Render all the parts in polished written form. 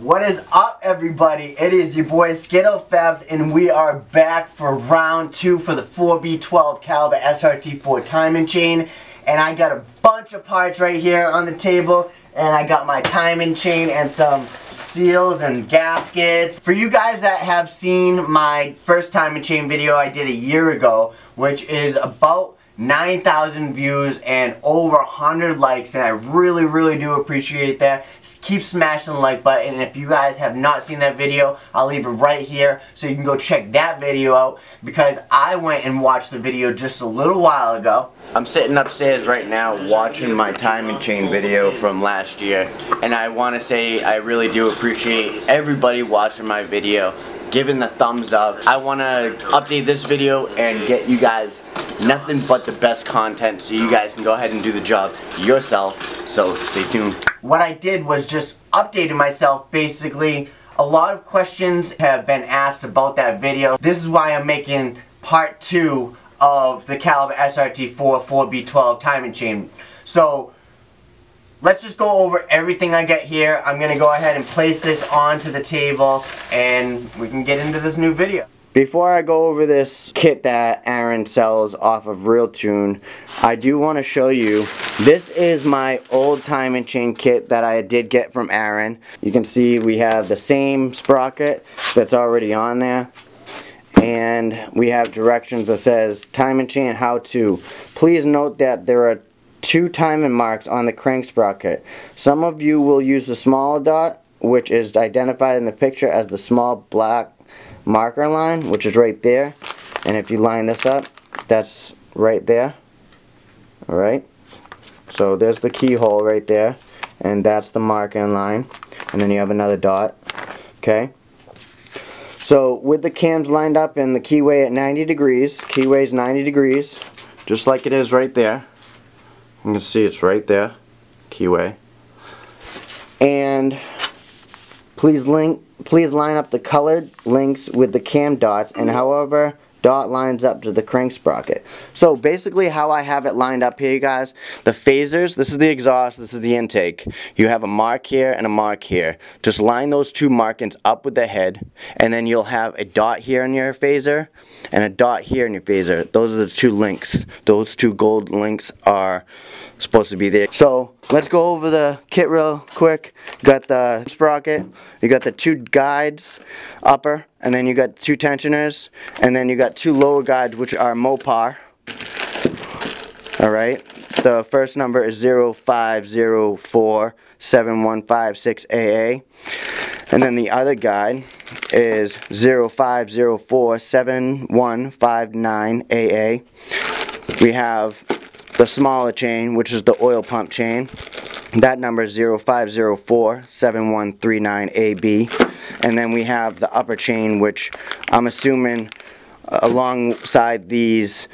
What is up, everybody? It is your boy Skittle Fabs, and we are back for round 2 for the 4B12 caliber SRT4 timing chain. And I got a bunch of parts right here on the table, and I got my timing chain and some seals and gaskets. For you guys that have seen my first timing chain video I did a year ago, which is about 9,000 views and over 100 likes, and I really do appreciate that. Just keep smashing the like button, and if you guys have not seen that video, I'll leave it right here so you can go check that video out, because I went and watched the video just a little while ago. I'm sitting upstairs right now watching my timing chain video from last year, and I want to say I really do appreciate everybody watching my video, giving the thumbs up. I want to update this video and get you guys nothing but the best content so you guys can go ahead and do the job yourself, so stay tuned. What I did was just updated myself. Basically, a lot of questions have been asked about that video. This is why I'm making part 2 of the caliber SRT4 4B12 timing chain. So let's just go over everything I got here. I'm going to go ahead and place this onto the table and we can get into this new video. Before I go over this kit that Aaron sells off of RealTune, I do want to show you, this is my old timing chain kit that I did get from Aaron. You can see we have the same sprocket that's already on there, and we have directions that says timing chain how to. Please note that there are 2 timing marks on the crank sprocket. Some of you will use the small dot, which is identified in the picture as the small black marker line, which is right there, and if you line this up, that's right there. Alright, so there's the keyhole right there, and that's the marking line, and then you have another dot. Okay, so with the cams lined up and the keyway at 90 degrees, keyway's 90 degrees, just like it is right there. You can see it's right there, keyway. And please line up the colored links with the cam dots, and however dot lines up to the crank sprocket. So basically how I have it lined up here, you guys, the phasers, this is the exhaust, this is the intake. You have a mark here and a mark here. Just line those 2 markings up with the head, and then you'll have a dot here in your phaser and a dot here in your phaser. Those are the 2 links. Those 2 gold links are supposed to be there. So let's go over the kit real quick. You got the sprocket, you got the 2 guides upper, and then you got 2 tensioners, and then you got 2 lower guides, which are Mopar. Alright, the first number is 05047156AA, and then the other guide is 05047159AA. We have the smaller chain, which is the oil pump chain. That number is 05047139AB. And then we have the upper chain, which I'm assuming alongside these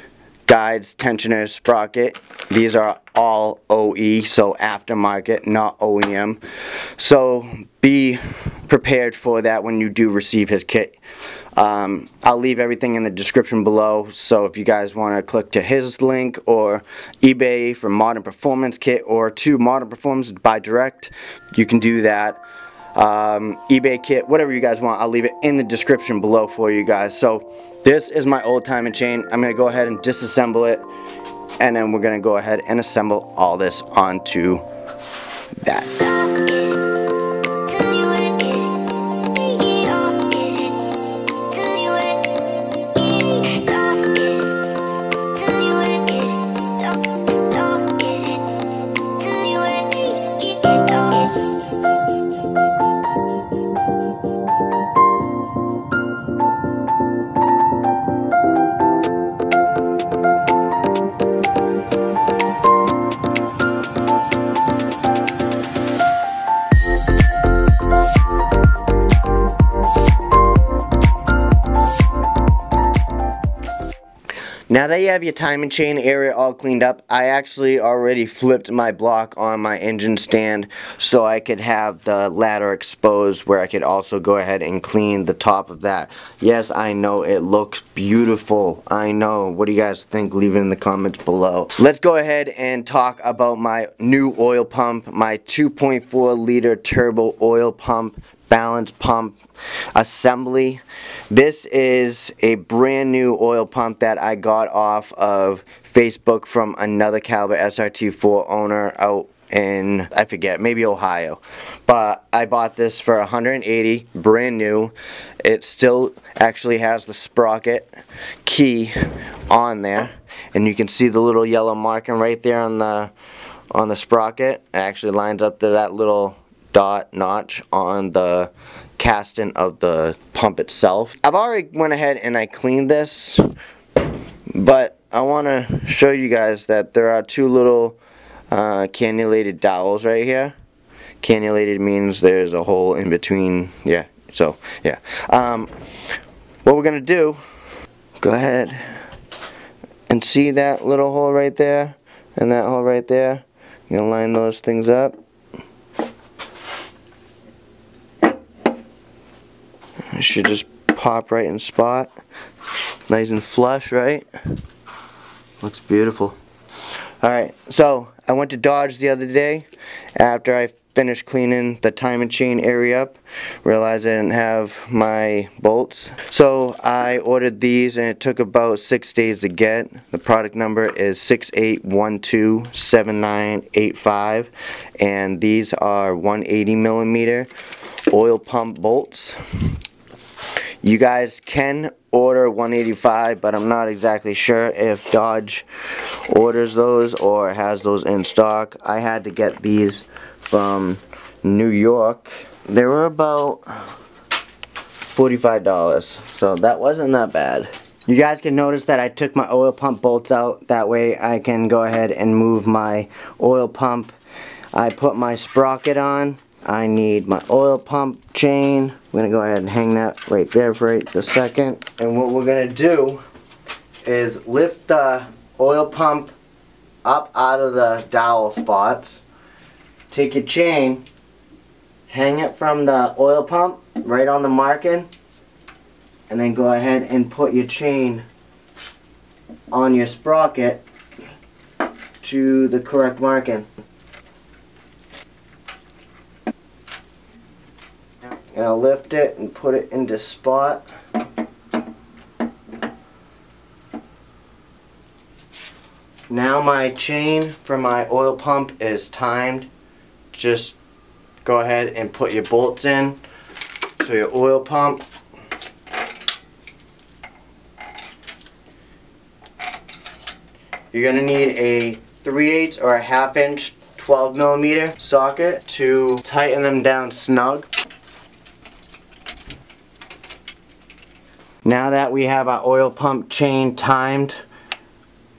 guides, tensioners, sprocket, these are all OE, so aftermarket, not OEM. So be prepared for that when you do receive his kit. I'll leave everything in the description below, so if you guys want to click to his link or eBay for Modern Performance kit, or to Modern Performance buy direct, you can do that. eBay kit, whatever you guys want, I'll leave it in the description below for you guys. So this is my old timing chain. I'm going to go ahead and disassemble it, and then we're going to go ahead and assemble all this onto that. Now that you have your timing chain area all cleaned up, I actually already flipped my block on my engine stand so I could have the ladder exposed, where I could also go ahead and clean the top of that. Yes, I know it looks beautiful. I know. What do you guys think? Leave it in the comments below. Let's go ahead and talk about my new oil pump, my 2.4 liter turbo oil pump balance pump assembly. This is a brand new oil pump that I got off of Facebook from another Caliber SRT4 owner out in, I forget, maybe Ohio. But I bought this for $180, brand new. It still actually has the sprocket key on there, and you can see the little yellow marking right there on the sprocket. It actually lines up to that little dot notch on the casting of the pump itself. I've already went ahead and I cleaned this, but I want to show you guys that there are two little cannulated dowels right here. Cannulated means there's a hole in between. Yeah, so yeah. What we're gonna do, go ahead and see that little hole right there and that hole right there. You're gonna line those things up. It should just pop right in spot. Nice and flush, right? Looks beautiful. Alright, so I went to Dodge the other day after I finished cleaning the time and chain area up. Realized I didn't have my bolts. So I ordered these and it took about 6 days to get. The product number is 68127985, and these are 180 millimeter oil pump bolts. You guys can order 185, but I'm not exactly sure if Dodge orders those or has those in stock. I had to get these from New York. They were about $45, so that wasn't that bad. You guys can notice that I took my oil pump bolts out. That way I can go ahead and move my oil pump. I put my sprocket on. I need my oil pump chain. I'm going to go ahead and hang that right there for a second. And what we're going to do is lift the oil pump up out of the dowel spots. Take your chain, hang it from the oil pump right on the marking, and then go ahead and put your chain on your sprocket to the correct marking. And I'll lift it and put it into spot. Now my chain for my oil pump is timed. Just go ahead and put your bolts in to your oil pump. You're going to need a 3/8 or a 1/2 inch 12 millimeter socket to tighten them down snug. Now that we have our oil pump chain timed,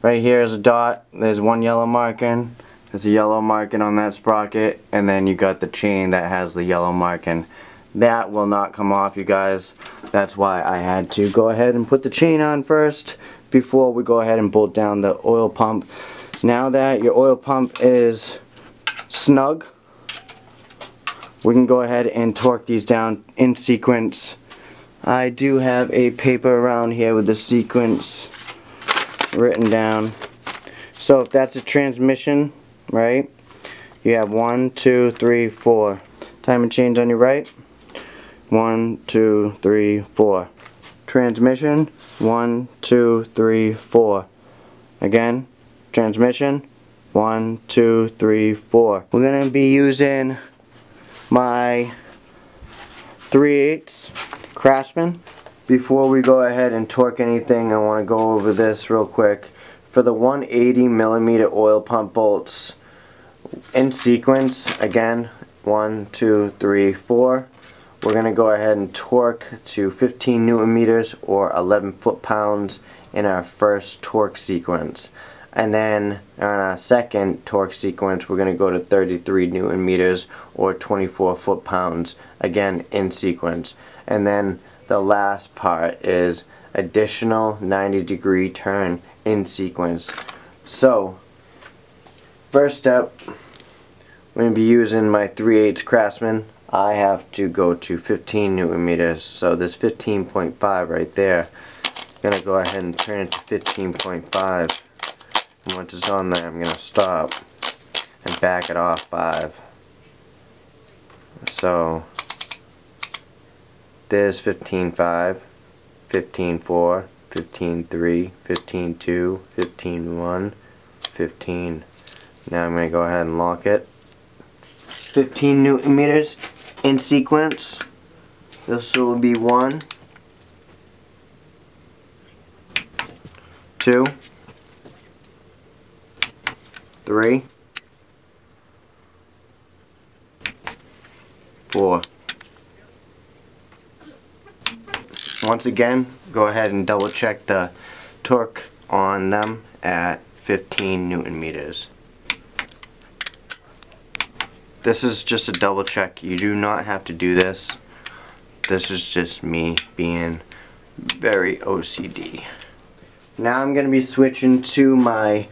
right here is a dot, there's one yellow marking, there's a yellow marking on that sprocket, and then you got the chain that has the yellow marking. That will not come off, you guys. That's why I had to go ahead and put the chain on first before we go ahead and bolt down the oil pump. Now that your oil pump is snug, we can go ahead and torque these down in sequence. I do have a paper around here with the sequence written down. So if that's a transmission, right, you have 1, 2, 3, 4. Time and change on your right. 1, 2, 3, 4. Transmission. 1, 2, 3, 4. Again, transmission. 1, 2, 3, 4. We're going to be using my 3/8 Craftsman. Before we go ahead and torque anything, I want to go over this real quick. For the 180 millimeter oil pump bolts, in sequence, again, 1, 2, 3, 4. We're going to go ahead and torque to 15 Newton meters or 11 foot-pounds in our first torque sequence. And then on our second torque sequence, we're going to go to 33 Newton meters or 24 foot-pounds, again in sequence. And then the last part is additional 90-degree turn in sequence. So, first step, I'm going to be using my 3/8 Craftsman. I have to go to 15 Newton meters, so this 15.5 right there, I'm going to go ahead and turn it to 15.5. And once it's on there, I'm going to stop and back it off 5. So There's 15.5, 15.4, 15.3, 15.2, 15.1, 15. Now I'm going to go ahead and lock it. 15 Newton meters in sequence. This will be 1, 2, 3, 4. Once again, go ahead and double check the torque on them at 15 Newton meters. This is just a double check. You do not have to do this. This is just me being very OCD. Now I'm going to be switching to my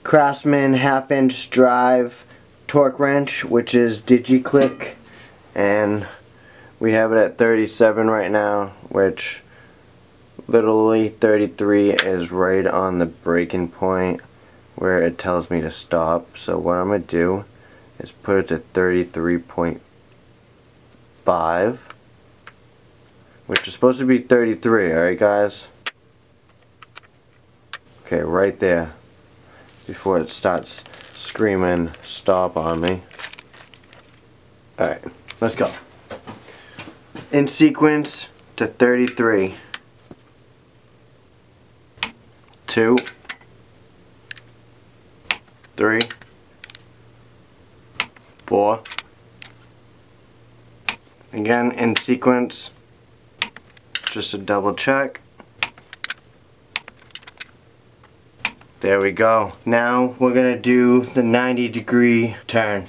Craftsman 1/2 inch drive torque wrench, which is DigiClick, and we have it at 37 right now, which literally 33 is right on the breaking point where it tells me to stop. So what I'm going to do is put it to 33.5, which is supposed to be 33, alright guys? Okay, right there, before it starts screaming stop on me. Alright, let's go. In sequence to 33. 2, 3, 4. Again in sequence, just a double check. There we go. Now we're gonna do the 90-degree turn.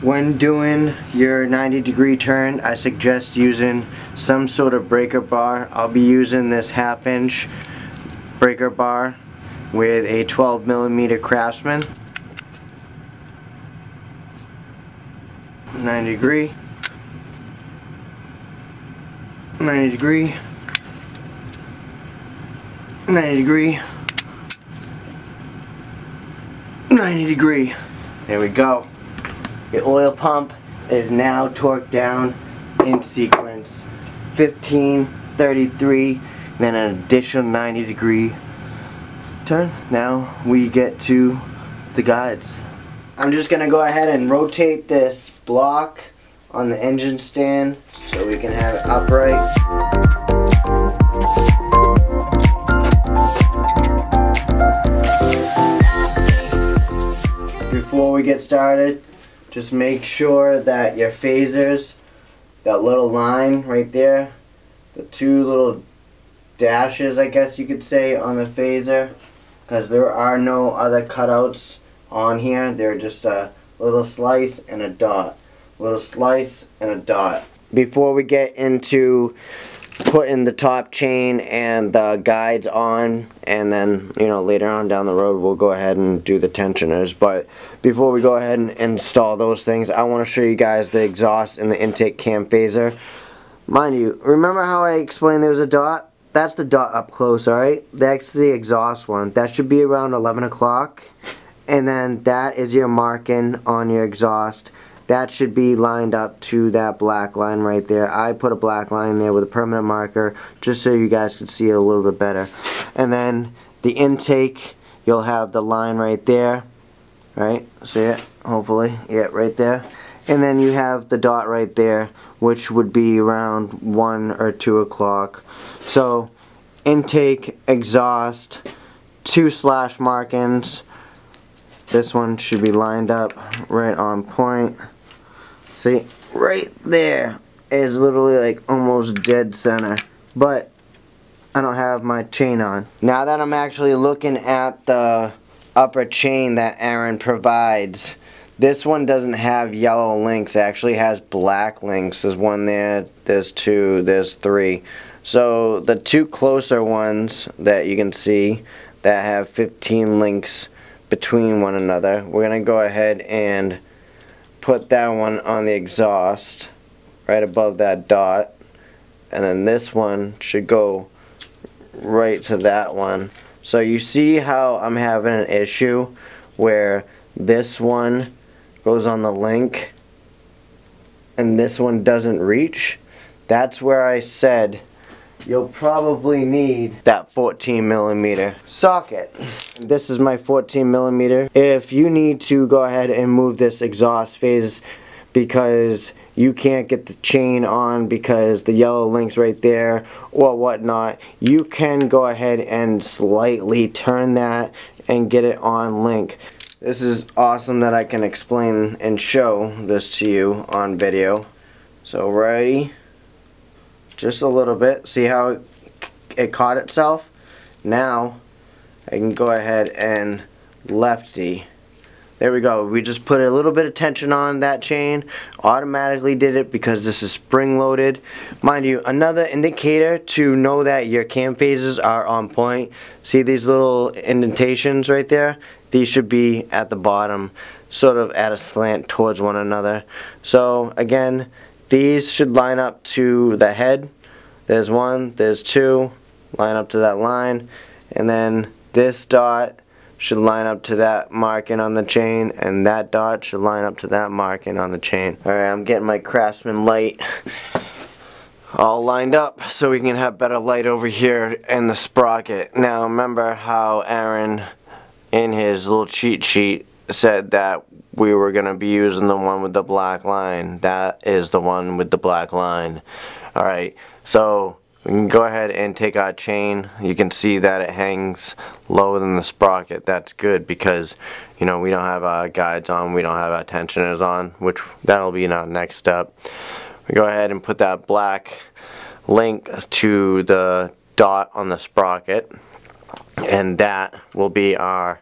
When doing your 90-degree turn, I suggest using some sort of breaker bar. I'll be using this 1/2 inch breaker bar with a 12mm Craftsman. 90 degree, 90 degree, 90 degree, 90 degree. There we go. The oil pump is now torqued down in sequence. 15, 33, then an additional 90-degree turn. Now we get to the guides. I'm just going to go ahead and rotate this block on the engine stand so we can have it upright. Before we get started, just make sure that your phasers, that little line right there, the two little dashes I guess you could say on the phaser, because there are no other cutouts on here, they're just a little slice and a dot, little slice and a dot. Before we get into putting the top chain and the guides on, and then later on down the road we'll go ahead and do the tensioners, but before we go ahead and install those things, I want to show you guys the exhaust and the intake cam phaser. Mind you, remember how I explained there was a dot? That's the dot up close, alright? That's the exhaust one. That should be around 11 o'clock, and then that is your marking on your exhaust. That should be lined up to that black line right there. I put a black line there with a permanent marker just so you guys could see it a little bit better. And then the intake, you'll have the line right there. Right? See it? Hopefully. Yeah, right there. And then you have the dot right there, which would be around 1 or 2 o'clock. So, intake, exhaust, 2 slash markings. This one should be lined up right on point. See, right there is literally like almost dead center. But I don't have my chain on. Now that I'm actually looking at the upper chain that Aaron provides, this one doesn't have yellow links. It actually has black links. There's one there, there's 2, there's 3. So the 2 closer ones that you can see that have 15 links between one another, we're going to go ahead and put that one on the exhaust right above that dot, and then this one should go right to that one. So you see how I'm having an issue where this one goes on the link and this one doesn't reach? that's where I said you'll probably need that 14mm socket. This is my 14mm. If you need to go ahead and move this exhaust phase because you can't get the chain on because the yellow link's right there or whatnot, you can go ahead and slightly turn that and get it on link. This is awesome that I can explain and show this to you on video. So ready? Just a little bit. See how it caught itself? Now I can go ahead and lefty. There we go. We just put a little bit of tension on that chain. Automatically did it because this is spring loaded. Mind you, another indicator to know that your cam phases are on point. See these little indentations right there? These should be at the bottom, sort of at a slant towards one another. So again, these should line up to the head. There's one, there's two, line up to that line, and then this dot should line up to that marking on the chain, and that dot should line up to that marking on the chain. Alright, I'm getting my Craftsman light all lined up so we can have better light over here in the sprocket. Now remember how Aaron in his little cheat sheet said that we were going to be using the one with the black line. That is the one with the black line. Alright, so we can go ahead and take our chain. You can see that it hangs lower than the sprocket. That's good because, you know, we don't have our guides on, we don't have our tensioners on, which that'll be in our next step. We go ahead and put that black link to the dot on the sprocket, and that will be our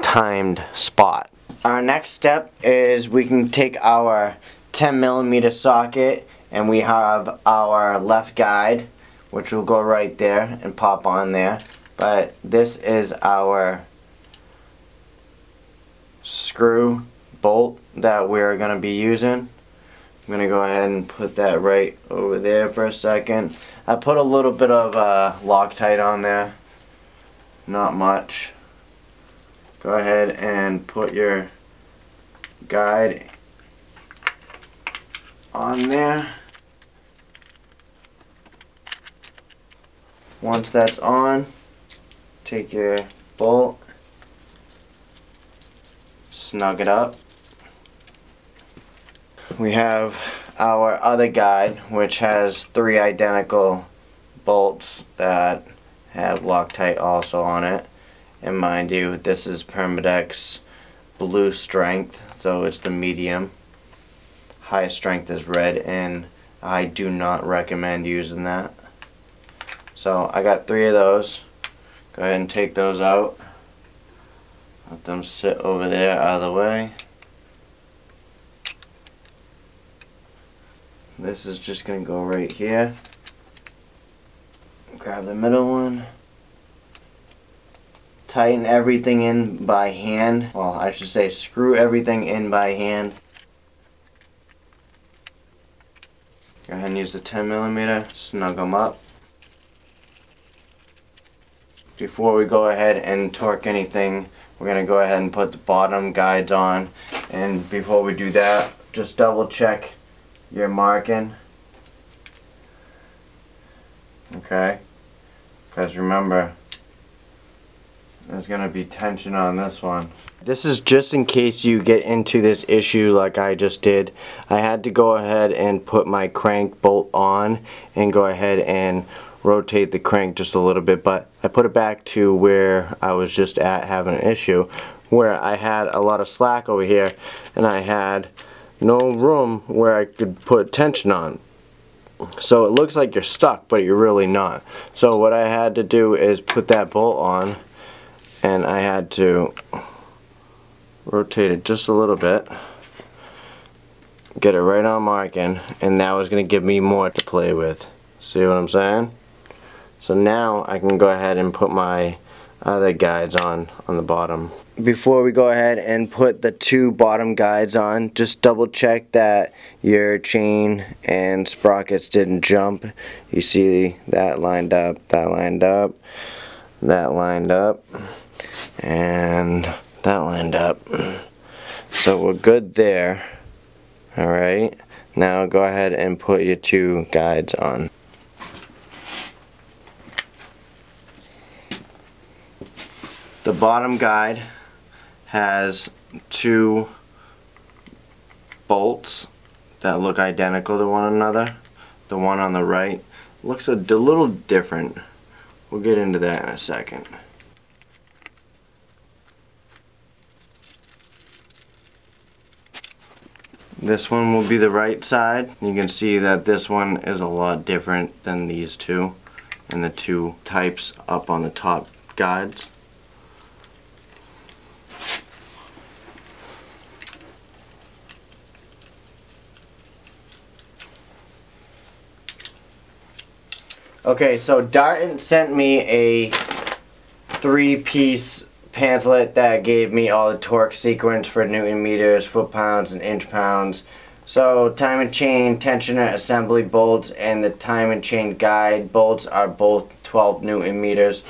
timed spot. Our next step is we can take our 10mm socket, and we have our left guide, which will go right there and pop on there. But this is our screw bolt that we're going to be using. I'm going to go ahead and put that right over there for a second. I put a little bit of Loctite on there, not much. Go ahead and put your guide on there. Once that's on, take your bolt, snug it up. We have our other guide, which has 3 identical bolts that have Loctite also on it. And mind you, this is Permadex blue strength, so it's the medium. High strength is red, and I do not recommend using that. So I got 3 of those. Go ahead and take those out. Let them sit over there out of the way. This is just going to go right here. Grab the middle one. Tighten everything in by hand. Well, I should say screw everything in by hand. Go ahead and use the 10mm. Snug them up. Before we go ahead and torque anything, we're going to go ahead and put the bottom guides on. And before we do that, just double check your marking. Okay? Because remember, there's going to be tension on this one. This is just in case you get into this issue like I just did. I had to go ahead and put my crank bolt on and go ahead and rotate the crank just a little bit, but I put it back to where I was just at having an issue, where I had a lot of slack over here and I had no room where I could put tension on. So it looks like you're stuck, but you're really not. So what I had to do is put that bolt on, and I had to rotate it just a little bit, get it right on marking, and that was going to give me more to play with. See what I'm saying? So now I can go ahead and put my other guides on the bottom. Before we go ahead and put the 2 bottom guides on, just double check that your chain and sprockets didn't jump. You see that lined up, that lined up, that lined up, and that lined up. So we're good there. Alright, Now go ahead and put your 2 guides on. The bottom guide has 2 bolts that look identical to one another. The one on the right looks a little different. We'll get into that in a second. This one will be the right side. You can see that this one is a lot different than these two, and the 2 types up on the top guides. Okay, so Darton sent me a 3-piece pamphlet that gave me all the torque sequence for Newton meters, foot-pounds, and inch-pounds. So time and chain tensioner assembly bolts and the time and chain guide bolts are both 12 Newton meters.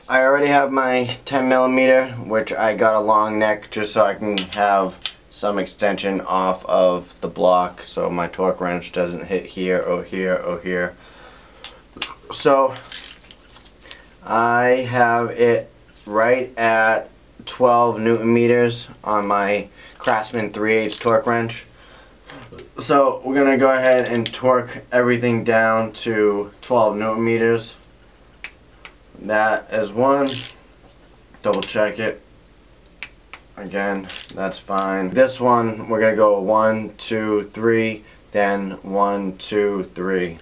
I already have my 10 millimeter, which I got a long neck just so I can have some extension off of the block so my torque wrench doesn't hit here or here or here. So I have it right at 12 Newton meters on my Craftsman 3/8 torque wrench. So we're gonna go ahead and torque everything down to 12 Newton meters. That is 1. Double check it. Again, that's fine. This one we're gonna go 1, 2, 3, then 1, 2, 3.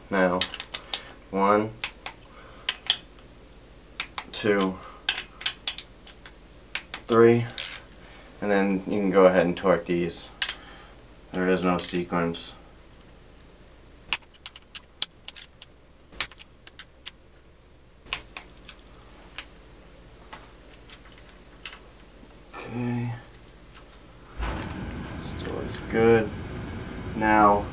Now, 1, 2, 3, and then you can go ahead and torque these. There is no sequence. Okay, still looks good. Now,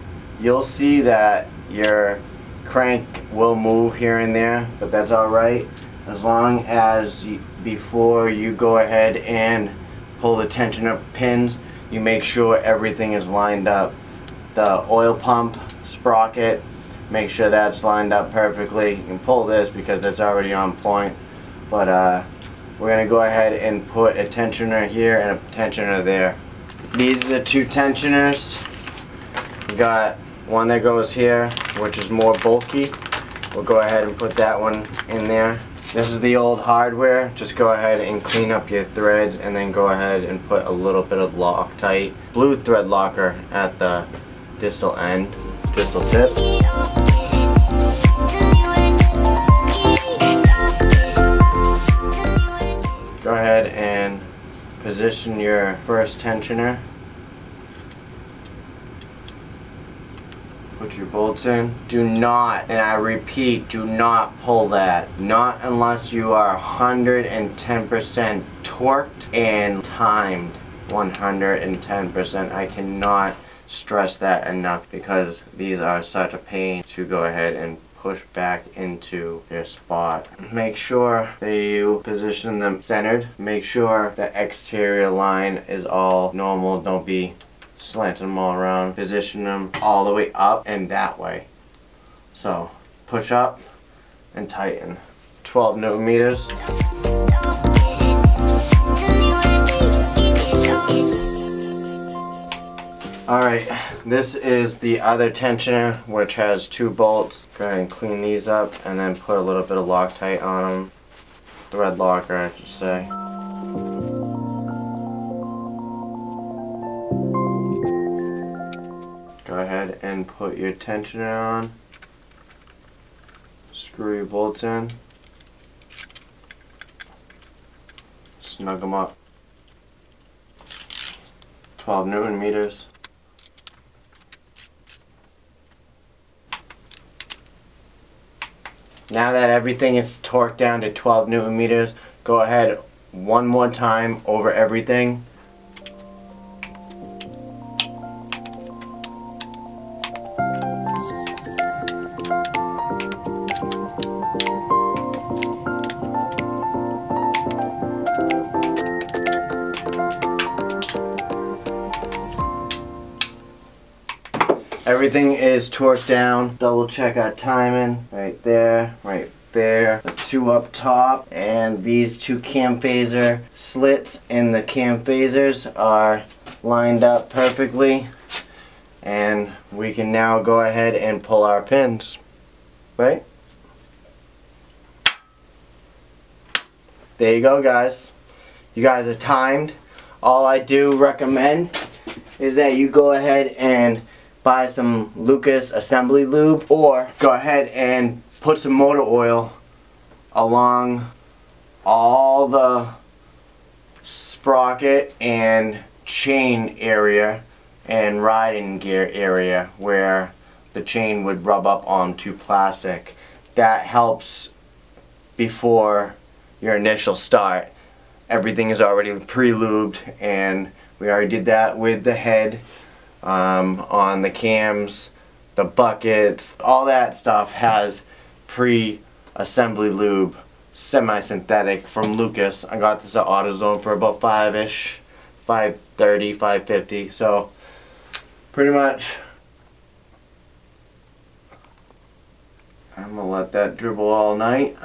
you'll see that your crank will move here and there, but that's alright as long as before you go ahead and pull the tensioner pins, you make sure everything is lined up. The oil pump, sprocket, make sure that's lined up perfectly. You can pull this because it's already on point, but we're going to go ahead and put a tensioner here and a tensioner there. These are the 2 tensioners. We got one that goes here, which is more bulky. We'll go ahead and put that one in there. This is the old hardware. Just go ahead and clean up your threads and then go ahead and put a little bit of Loctite blue thread locker at the distal end, distal tip. Go ahead and position your first tensioner. Put your bolts in. Do not, and I repeat, do not pull that. Not unless you are 110% torqued and timed 110%. I cannot stress that enough because these are such a pain to go ahead and push back into their spot. Make sure that you position them centered. Make sure the exterior line is all normal. Don't be slanting them all around. Position them all the way up and that way. So push up and tighten. 12 Newton meters. Alright, this is the other tensioner, which has 2 bolts. Go ahead and clean these up and then put a little bit of Loctite on them. Thread locker, I should say. Go ahead and put your tensioner on. Screw your bolts in. Snug them up. 12 Newton meters. Now that everything is torqued down to 12 Newton meters, go ahead one more time over everything. everything is torqued down. Double check our timing. Right there, right there. The two up top, and these two cam phaser slits in the cam phasers are lined up perfectly. And we can now go ahead and pull our pins, right? There you go, guys. You guys are timed. All I do recommend is that you go ahead and buy some Lucus assembly lube, or go ahead and put some motor oil along all the sprocket and chain area and riding gear area where the chain would rub up onto plastic. That helps before your initial start. Everything is already pre-lubed, and we already did that with the head, on the cams, the buckets, all that stuff has pre-assembly lube, semi-synthetic from Lucas. I got this at AutoZone for about $5-ish, $5.30, $5.50. So pretty much, I'm gonna let that dribble all night.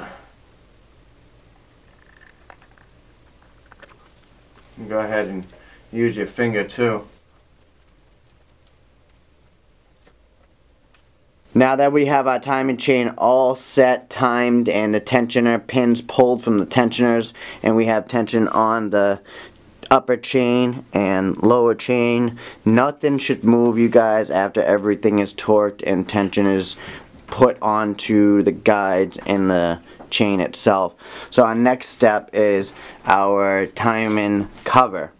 You go ahead and use your finger too. Now that we have our timing chain all set, timed, and the tensioner pins pulled from the tensioners, and we have tension on the upper chain and lower chain, nothing should move, you guys, after everything is torqued and tension is put onto the guides and the chain itself. So our next step is our timing cover.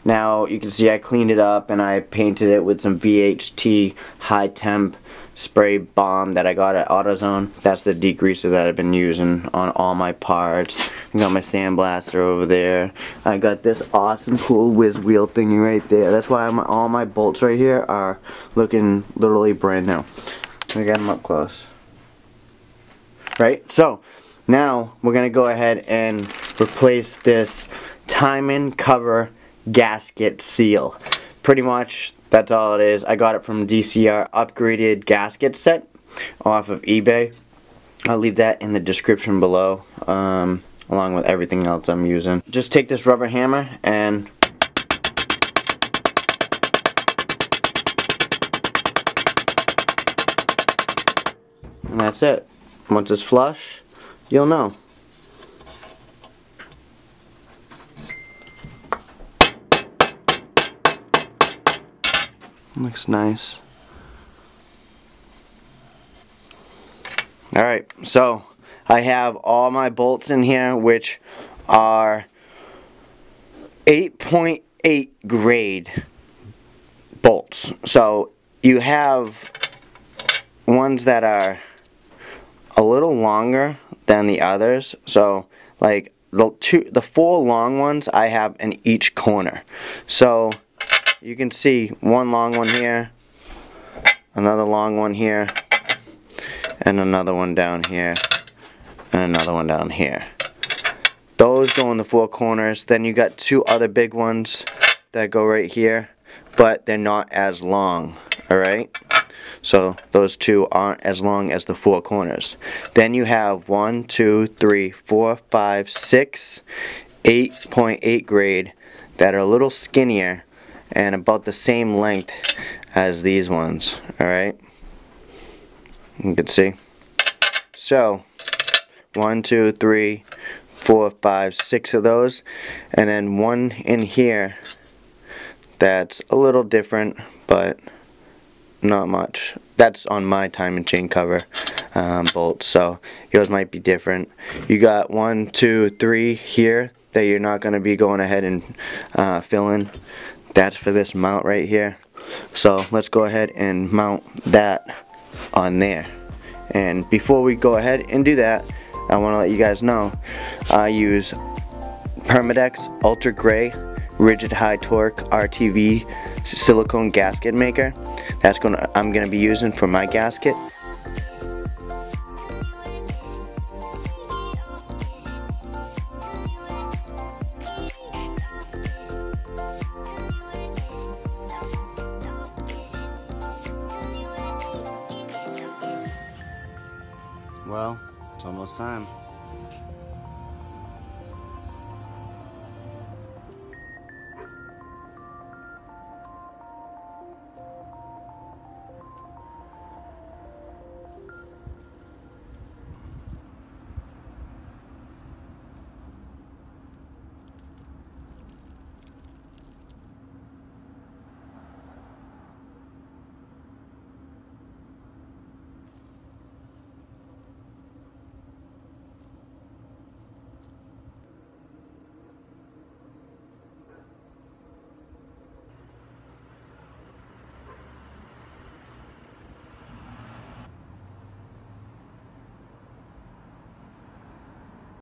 Now you can see I cleaned it up and I painted it with some VHT high temp spray balm that I got at AutoZone. That's the degreaser that I've been using on all my parts. I got my sandblaster over there. I got this awesome cool whiz wheel thingy right there. That's why all my bolts right here are looking literally brand new. I got them up close. Right? So now we're going to go ahead and replace this timing cover gasket seal. Pretty much that's all it is. I got it from DCR upgraded gasket set off of eBay. I'll leave that in the description below, along with everything else I'm using. Just take this rubber hammer and that's it. Once it's flush, you'll know. Looks nice. Alright, so I have all my bolts in here, which are 8.8 grade bolts. So you have ones that are a little longer than the others. So like the four long ones I have in each corner. So you can see one long one here, another long one here, and another one down here, and another one down here. Those go in the four corners. Then you got two other big ones that go right here, but they're not as long, alright? So those two aren't as long as the four corners. Then you have 1, 2, 3, 4, 5, 6, 8.8 grade that are a little skinnier and about the same length as these ones, alright? You can see. So 1, 2, 3, 4, 5, 6 of those, and then one in here that's a little different, but not much. That's on my timing chain cover bolts, so yours might be different. You got 1, 2, 3 here that you're not going to be going ahead and filling. That's for this mount right here. So let's go ahead and mount that on there. And before we go ahead and do that, I want to let you guys know I use Permadex Ultra Gray Rigid High Torque RTV silicone gasket maker. I'm gonna be using for my gasket. Well, it's almost time.